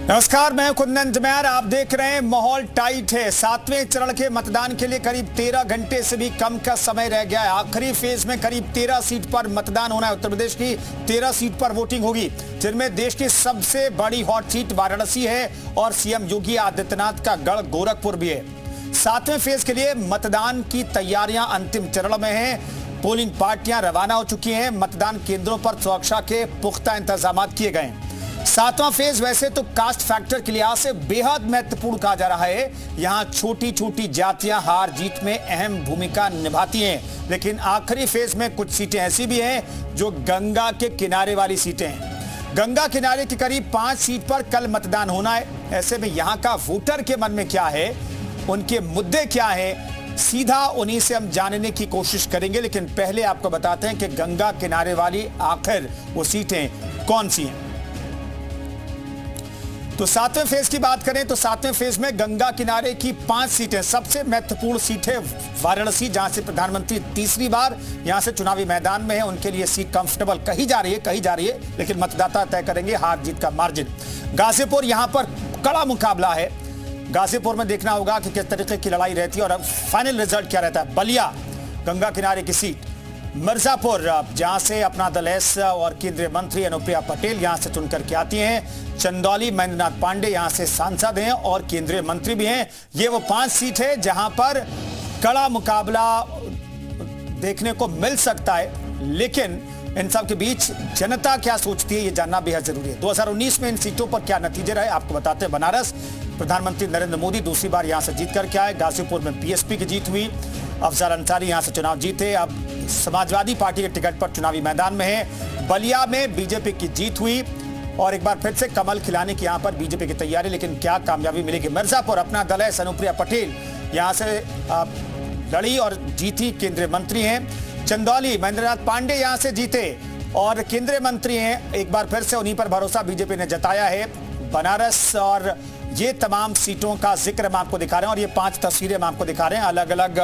नमस्कार, मैं कुंदन जमैर। आप देख रहे हैं माहौल टाइट है। 7वें चरण के मतदान के लिए करीब 13 घंटे से भी कम का समय रह गया है। आखिरी फेज में करीब 13 सीट पर मतदान होना है। उत्तर प्रदेश की 13 सीट पर वोटिंग होगी, जिनमें देश की सबसे बड़ी हॉट सीट वाराणसी है और सीएम योगी आदित्यनाथ का गढ़ गोरखपुर भी है। 7वें फेज के लिए मतदान की तैयारियां अंतिम चरण में है। पोलिंग पार्टियां रवाना हो चुकी हैं। मतदान केंद्रों पर सुरक्षा के पुख्ता इंतजाम किए गए हैं। 7वां फेज वैसे तो कास्ट फैक्टर के लिहाज से बेहद महत्वपूर्ण कहा जा रहा है। यहां छोटी छोटी जातियां हार जीत में अहम भूमिका निभाती हैं, लेकिन आखिरी फेज में कुछ सीटें ऐसी भी हैं जो गंगा के किनारे वाली सीटें हैं। गंगा किनारे की करीब 5 सीट पर कल मतदान होना है। ऐसे में यहां का वोटर के मन में क्या है, उनके मुद्दे क्या है, सीधा उन्हीं से हम जानने की कोशिश करेंगे। लेकिन पहले आपको बताते हैं कि गंगा किनारे वाली आखिर वो सीटें कौन सी हैं। तो 7वें फेज की बात करें तो 7वें फेज में गंगा किनारे की 5 सीटें। सबसे महत्वपूर्ण सीट है वाराणसी, जहां से प्रधानमंत्री तीसरी बार यहां से चुनावी मैदान में है। उनके लिए सीट कंफर्टेबल कही जा रही है, लेकिन मतदाता तय करेंगे हार जीत का मार्जिन। गाजीपुर, यहां पर कड़ा मुकाबला है। गाजीपुर में देखना होगा कि किस तरीके की लड़ाई रहती है और अब फाइनल रिजल्ट क्या रहता है। बलिया, गंगा किनारे की सीट। मिर्जापुर, जहां से अपना दल एस और केंद्रीय मंत्री अनुप्रिया पटेल यहां से चुनकर के आती हैं। चंदौली, महेंद्रनाथ पांडे यहां से सांसद हैं और केंद्रीय मंत्री भी हैं। ये वो 5 सीट है जहां पर कड़ा मुकाबला देखने को मिल सकता है। लेकिन इन सब के बीच जनता क्या सोचती है, ये जानना बेहद जरूरी है। 2019 में इन सीटों पर क्या नतीजे रहे, आपको बताते हैं। बनारस, प्रधानमंत्री नरेंद्र मोदी दूसरी बार यहां से जीत करके आए। गाजीपुर में बीएसपी की जीत हुई। अफजल अंसारी यहां से चुनाव जीते, अब समाजवादी पार्टी के टिकट पर चुनावी मैदान में है। बलिया में बीजेपी की जीत हुई और एक बार फिर से कमल खिलाने की यहां पर बीजेपी की तैयारी, लेकिन क्या कामयाबी मिलेगी। मिर्जापुर, अपना दल है, अनुप्रिया पटेल यहां से लड़ी और जीती, केंद्रीय मंत्री हैं। चंदौली, महेंद्रनाथ पांडे यहां से जीते और केंद्रीय मंत्री हैं। एक बार फिर से उन्हीं पर भरोसा बीजेपी ने जताया है। बनारस और ये तमाम सीटों का जिक्र हम आपको दिखा रहे हैं और ये 5 तस्वीरें हम आपको दिखा रहे हैं। अलग अलग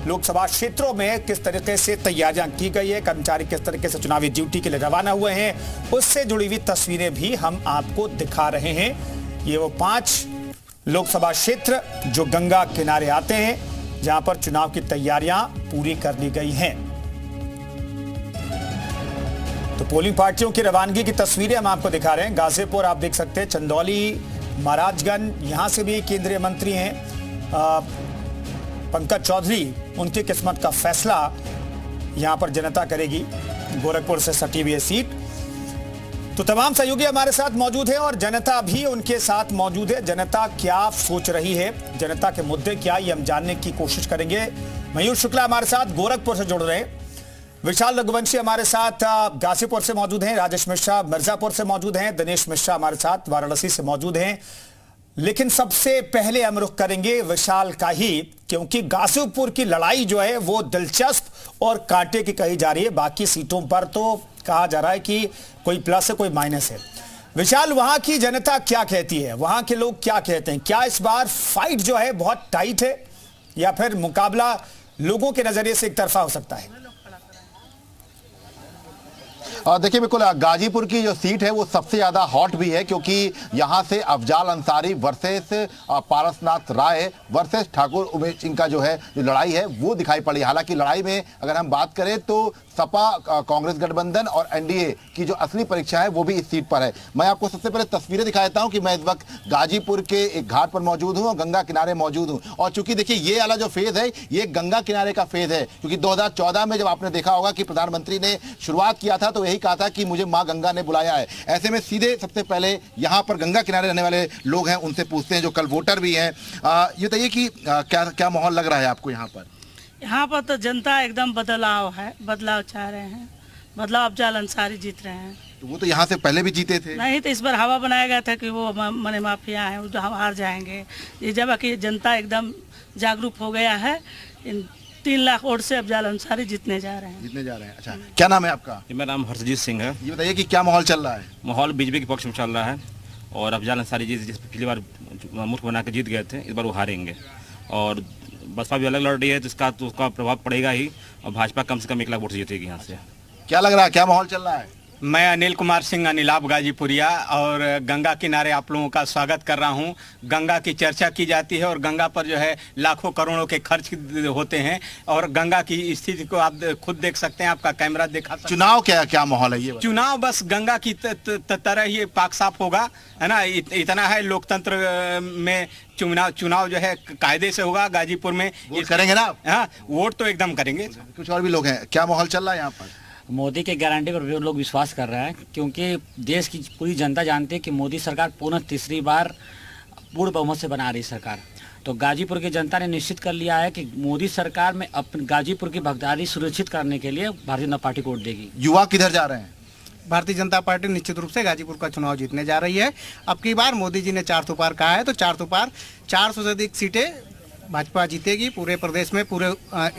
लोकसभा क्षेत्रों में किस तरीके से तैयारियां की गई है, कर्मचारी किस तरीके से चुनावी ड्यूटी के लिए रवाना हुए हैं, उससे जुड़ी हुई तस्वीरें भी हम आपको दिखा रहे हैं। ये वो 5 लोकसभा क्षेत्र जो गंगा किनारे आते हैं, जहां पर चुनाव की तैयारियां पूरी कर ली गई हैं। तो पोलिंग पार्टियों की रवानगी की तस्वीरें हम आपको दिखा रहे हैं। गाजीपुर आप देख सकते हैं, चंदौली, महाराजगंज, यहां से भी केंद्रीय मंत्री हैं पंकज चौधरी। उनकी किस्मत का फैसला यहां पर जनता करेगी। गोरखपुर से सटी हुई सीट। तो तमाम सहयोगी हमारे साथ मौजूद है और जनता भी उनके साथ मौजूद है। जनता क्या सोच रही है, जनता के मुद्दे क्या, ये हम जानने की कोशिश करेंगे। मयूर शुक्ला हमारे साथ गोरखपुर से जुड़ रहे हैं। विशाल रघुवंशी हमारे साथ गाजीपुर से मौजूद हैं। राजेश मिश्रा मिर्जापुर से मौजूद हैं। दिनेश मिश्रा हमारे साथ वाराणसी से मौजूद हैं। लेकिन सबसे पहले हम रुख करेंगे विशाल का ही, क्योंकि गाजीपुर की लड़ाई जो है वो दिलचस्प और कांटे की कही जा रही है। बाकी सीटों पर तो कहा जा रहा है कि कोई प्लस है कोई माइनस है। विशाल, वहां की जनता क्या कहती है, वहां के लोग क्या कहते हैं? क्या इस बार फाइट जो है बहुत टाइट है या फिर मुकाबला लोगों के नजरिए से एक तरफा हो सकता है? देखिए, बिल्कुल गाजीपुर की जो सीट है वो सबसे ज़्यादा हॉट भी है, क्योंकि यहाँ से अफजाल अंसारी वर्सेस पारसनाथ राय वर्सेस ठाकुर उमेश सिंह का जो है जो लड़ाई है वो दिखाई पड़ी। हालांकि लड़ाई में अगर हम बात करें तो सपा कांग्रेस गठबंधन और एनडीए की जो असली परीक्षा है वो भी इस सीट पर है। मैं आपको सबसे पहले तस्वीरें दिखा देता हूं कि मैं इस वक्त गाजीपुर के एक घाट पर मौजूद हूं और गंगा किनारे मौजूद हूं। और चूंकि देखिए ये वाला जो फेज है ये गंगा किनारे का फेज है, क्योंकि 2014 में जब आपने देखा होगा कि प्रधानमंत्री ने शुरुआत किया था तो यही कहा था कि मुझे माँ गंगा ने बुलाया है। ऐसे में सीधे सबसे पहले यहाँ पर गंगा किनारे रहने वाले लोग हैं, उनसे पूछते हैं, जो कल वोटर भी हैं। ये बताइए कि क्या माहौल लग रहा है आपको यहाँ पर? यहाँ पर तो जनता एकदम बदलाव है, बदलाव चाह रहे हैं। बदलाव, अफजाल अंसारी जीत रहे हैं। तो वो तो यहाँ से पहले भी जीते थे। नहीं, तो इस बार हवा बनाया गया था कि वो मने माफिया हैं, वो हम हार जाएंगे। ये जब कि जनता एकदम जागरूक हो गया है। इन 3 लाख वोट से अफजाल अंसारी जीतने जा रहे हैं। अच्छा, क्या नाम है आपका? मेरा नाम हर्षजीत सिंह है। ये बताइए कि क्या माहौल चल रहा है? माहौल बीजेपी के पक्ष में चल रहा है और अफजाल अंसारी जी जिस पिछली बार मुल्क बना के जीत गए थे, इस बार वो हारेंगे। और बसपा भी अलग लड़ रही है, तो उसका प्रभाव पड़ेगा ही। और भाजपा कम से कम 1 लाख वोट से जीतेगी यहाँ से। क्या लग रहा है, क्या माहौल चल रहा है? मैं अनिल कुमार सिंह अनिलाभ गाजीपुरिया और गंगा किनारे आप लोगों का स्वागत कर रहा हूं। गंगा की चर्चा की जाती है और गंगा पर जो है लाखों करोड़ों के खर्च होते हैं और गंगा की स्थिति को आप खुद देख सकते हैं, आपका कैमरा दिखा सकते हैं। चुनाव क्या माहौल है ये? चुनाव बस गंगा की तरह ही पाक साफ होगा, है ना। इतना है, लोकतंत्र में चुनाव जो है कायदे से होगा। गाजीपुर में वोट करेंगे ना? हाँ, वोट तो एकदम करेंगे। कुछ और भी लोग हैं, क्या माहौल चल रहा है यहाँ पर? मोदी के गारंटी पर लोग विश्वास कर रहे हैं, क्योंकि देश की पूरी जनता जानती है कि मोदी सरकार पुनः तीसरी बार पूर्ण बहुमत से बना रही सरकार। तो गाजीपुर की जनता ने निश्चित कर लिया है कि मोदी सरकार में अपने गाजीपुर की भागीदारी सुनिश्चित करने के लिए भारतीय जनता पार्टी को वोट देगी। युवा किधर जा रहे हैं? भारतीय जनता पार्टी निश्चित रूप से गाजीपुर का चुनाव जीतने जा रही है। अब की बार मोदी जी ने 400 पार कहा है, तो 400 पार 400 से अधिक सीटें भाजपा जीतेगी पूरे प्रदेश में, पूरे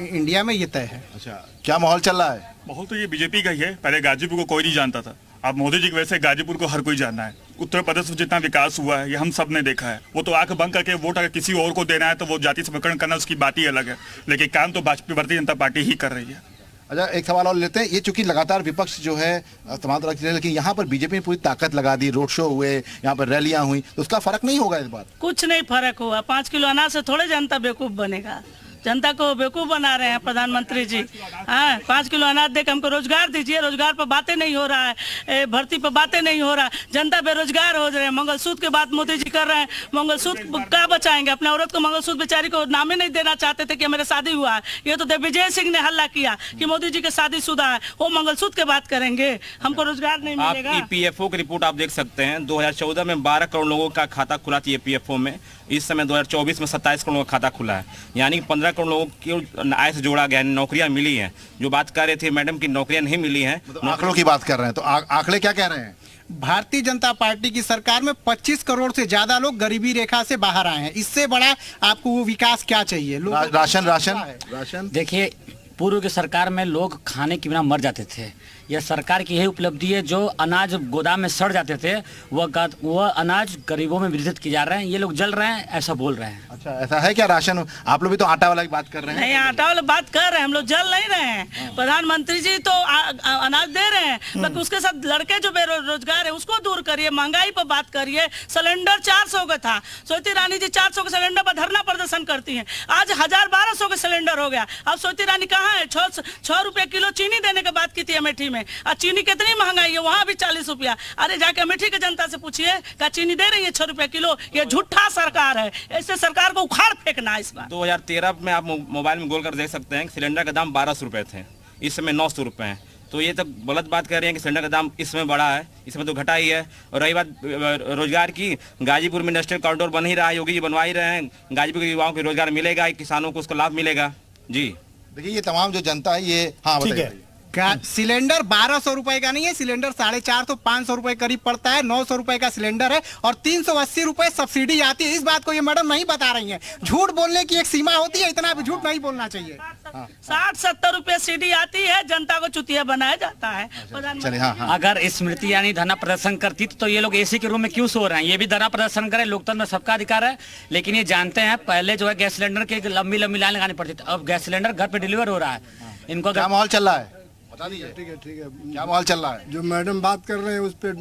इंडिया में, ये तय है। अच्छा, क्या माहौल चल रहा है? माहौल तो ये बीजेपी का ही है। पहले गाजीपुर को कोई नहीं जानता था, अब मोदी जी की वजह से गाजीपुर को हर कोई जानना है। उत्तर प्रदेश में जितना विकास हुआ है ये हम सब ने देखा है। वो तो आंख बंद करके वोट अगर किसी और को देना है तो वो जाति समीकरण करना उसकी बात ही अलग है, लेकिन काम तो भारतीय जनता पार्टी ही कर रही है। अच्छा, एक सवाल और लेते हैं। ये चूंकि लगातार विपक्ष जो है तमाम तरह की, लेकिन यहाँ पर बीजेपी ने पूरी ताकत लगा दी, रोड शो हुए, यहाँ पर रैलियां हुई, तो उसका फर्क नहीं होगा इस बार? कुछ नहीं फर्क हुआ। 5 किलो अनाज से थोड़े जनता बेवकूफ बनेगा। जनता को बेवकूफ बना रहे हैं प्रधानमंत्री जी। हाँ, 5 किलो अनाज देकर हमको रोजगार दीजिए। रोजगार पर बातें नहीं हो रहा है, भर्ती पर बातें नहीं हो रहा है, जनता बेरोजगार हो रहे हैं। मंगलसूत्र की बात मोदी जी कर रहे हैं। मंगलसूत्र क्या बचाएंगे? अपने औरत को मंगलसूत्र बेचारी को नाम ही नहीं देना चाहते थे कि मेरा शादी हुआ है। ये तो दिग्विजय सिंह ने हल्ला किया कि मोदी जी के शादीशुदा है, वो मंगलसूत्र की बात करेंगे, हमको रोजगार नहीं मिलेगा। आप ईपीएफओ की रिपोर्ट आप देख सकते हैं। 2014 में 12 करोड़ लोगों का खाता खुला था ईपीएफओ में। इस समय 2024 में 27 करोड़ का खाता खुला है, यानी कि 15 करोड़ लोगों की आय से जोड़ा गया, नौकरियां मिली हैं। जो बात कर रहे थे मैडम की नौकरियां नहीं मिली हैं, आंकड़ों की बात कर रहे हैं, तो आंकड़े क्या कह रहे हैं? भारतीय जनता पार्टी की सरकार में 25 करोड़ से ज्यादा लोग गरीबी रेखा से बाहर आए हैं। इससे बड़ा आपको वो विकास क्या चाहिए? राशन देखिए, पूर्व की सरकार में लोग खाने के बिना मर जाते थे। यह सरकार की यही उपलब्धि है। जो अनाज गोदाम में सड़ जाते थे वह अनाज गरीबों में वितरित किए जा रहे हैं। ये लोग जल रहे हैं, ऐसा बोल रहे हैं। अच्छा, ऐसा है क्या? राशन, आप लोग भी तो आटा वाला की बात कर रहे हैं। नहीं, आटा वाला बात कर रहे हैं, हम लोग जल नहीं रहे हैं। प्रधानमंत्री जी तो अनाज दे रहे हैं, लेकिन उसके साथ लड़के जो बेरोजगार है उसको दूर करिए, महंगाई पर बात करिए। सिलेंडर 400 का था, स्मृति ईरानी जी 400 के सिलेंडर पर धरना प्रदर्शन करती हैं। आज 1000-1200 का सिलेंडर हो गया। अब स्मृति ईरानी कहाँ है? 6 रुपए किलो चीनी देने की बात की थी अमेठी में। और चीनी कितनी महंगाई है, वहाँ भी 40 रुपया। अरे जाके अमेठी की जनता से पूछिए, क्या चीनी दे रही है 6 रुपए किलो? ये झूठा सरकार है, ऐसे सरकार को उखाड़ फेंकना इस बार। 2013 में आप मोबाइल में गोल कर देख सकते हैं कि सिलेंडर का दाम 1200 रुपए थे, इस समय 900 रुपए हैं। तो ये तो गलत बात कर रहे हैं कि सिलेंडर का दाम इस समय बढ़ा है, इसमें तो घटा ही है। और रही बात रोजगार की, गाजीपुर में इंडस्ट्रियल कॉरिडोर बन ही रहा है, योगी जी बनवा ही रहे हैं। गाजीपुर के युवाओं को रोजगार मिलेगा, किसानों को उसका लाभ मिलेगा। जी देखिए, ये तमाम जो जनता है ये, हाँ ठीक है, सिलेंडर 1200 रुपए का नहीं है, सिलेंडर 450-500 रुपए करीब पड़ता है। 900 रुपए का सिलेंडर है और 380 रुपए सब्सिडी आती है। इस बात को ये मैडम नहीं बता रही हैं। झूठ बोलने की एक सीमा होती है, इतना भी झूठ नहीं बोलना चाहिए। 60-70 रुपए सीडी आती है, जनता को चुतिया बनाया जाता है। चलिए, हाँ। अगर स्मृति ईरानी धरना प्रदर्शन करती तो ये लोग एसी के रूम में क्यों सो रहे हैं? ये भी धरना प्रदर्शन करें, लोकतंत्र में सबका अधिकार है। लेकिन ये जानते हैं, पहले जो है गैस सिलेंडर की लंबी लंबी लाइन लगानी पड़ती थी, अब गैस सिलेंडर घर पे डिलीवर हो रहा है। इनको क्या माहौल चल रहा है? ठीक है। क्या माहौल चल रहा है? जो मैडम बात कर रहे हैं उस पर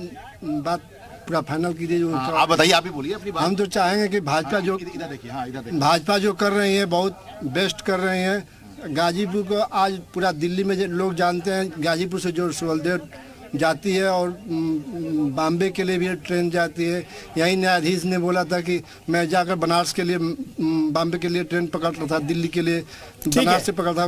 बात पूरा फाइनल कीजिए। जो आप बताइए, आप ही बोलिए अपनी बात। हम तो चाहेंगे कि भाजपा जो इधर देखिए, हाँ इधर देखिए, भाजपा जो कर रही है बहुत बेस्ट कर रही है। गाजीपुर को आज पूरा दिल्ली में लोग जानते हैं। गाजीपुर से जो सुवलदेव जाती है और बॉम्बे के लिए भी ट्रेन जाती है। यही न्यायाधीश ने बोला था कि मैं जाकर बनारस के लिए, बॉम्बे के लिए ट्रेन पकड़ता था, दिल्ली के लिए बनारस से पकड़ता।